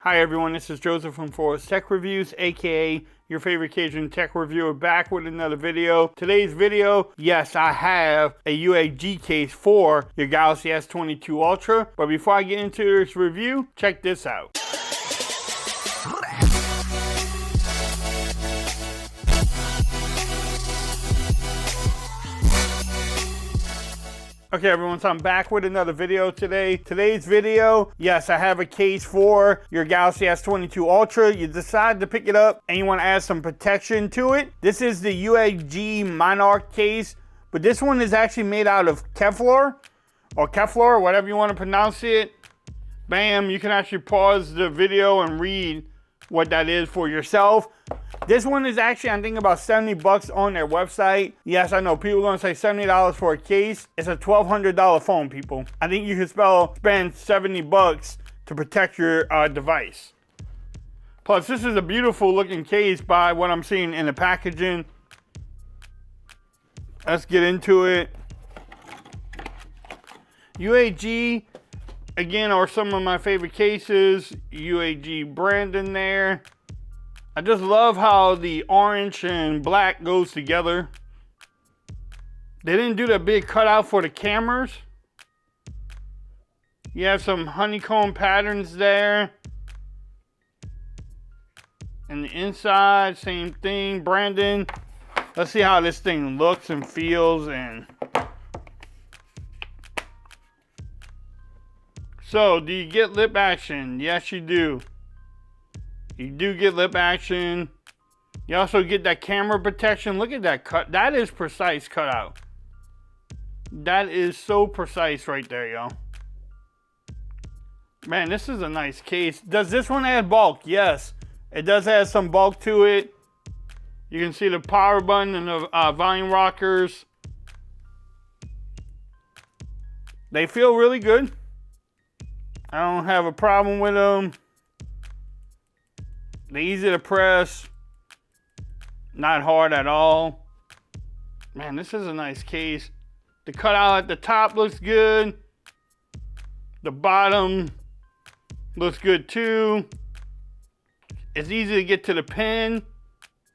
Hi everyone, this is Joseph from Forest Tech Reviews, aka your favorite Cajun tech reviewer, back with another video. Today's video, yes, I have a UAG case for your Galaxy S22 Ultra, but before I get into this review, check this out. Okay everyone, so I'm back with another video today. Today's video, yes, I have a case for your Galaxy S22 Ultra. You decide to pick it up and you want to add some protection to it. This is the UAG Monarch case, but this one is actually made out of Kevlar, or Kevlar, whatever you want to pronounce it. Bam, you can actually pause the video and read what that is for yourself. This one is actually, I think, about 70 bucks on their website. Yes, I know people are gonna say $70 for a case. It's a $1,200 phone, people. I think you can spend 70 bucks to protect your device. Plus, this is a beautiful looking case by what I'm seeing in the packaging. Let's get into it. UAG, again, are some of my favorite cases. UAG brand in there. I just love how the orange and black goes together. They didn't do that big cutout for the cameras. You have some honeycomb patterns there. And the inside, same thing. Brandon, let's see how this thing looks and feels. And so, do you get lip action? Yes, you do. You do get lip action. You also get that camera protection. Look at that cut. That is precise cutout. That is so precise right there, y'all. Man, this is a nice case. Does this one add bulk? Yes. It does add some bulk to it. You can see the power button and the volume rockers. They feel really good. I don't have a problem with them. They're easy to press, not hard at all. Man, this is a nice case. The cutout at the top looks good. The bottom looks good too. It's easy to get to the pin.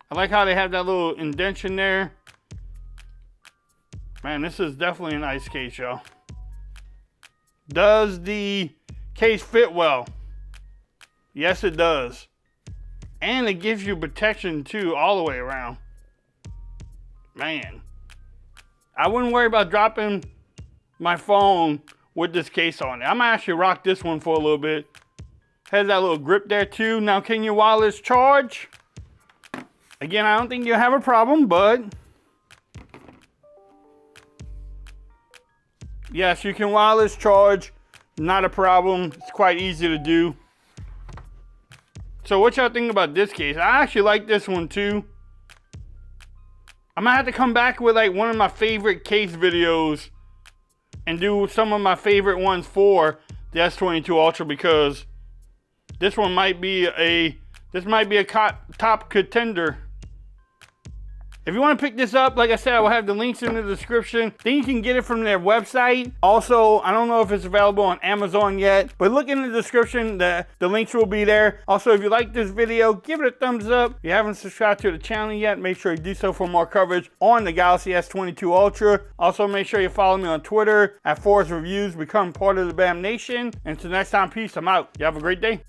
I like how they have that little indentation there. Man, this is definitely a nice case, y'all. Does the case fit well? Yes, it does. And it gives you protection too, all the way around. Man, I wouldn't worry about dropping my phone with this case on it. I'm gonna actually rock this one for a little bit. Has that little grip there too. Now, can you wireless charge? Again, I don't think you'll have a problem, but yes, you can wireless charge. Not a problem. It's quite easy to do. So what y'all think about this case? I actually like this one too. I'm gonna have to come back with like one of my favorite case videos and do some of my favorite ones for the S22 Ultra, because this one might be a top contender. If you want to pick this up, like I said, I will have the links in the description. Then you can get it from their website. Also, I don't know if it's available on Amazon yet, but look in the description. The links will be there. Also, if you like this video, give it a thumbs up. If you haven't subscribed to the channel yet, make sure you do so for more coverage on the Galaxy S22 Ultra. Also, make sure you follow me on Twitter at Forest Reviews. Become part of the BAM Nation. And until next time, peace. I'm out. You have a great day.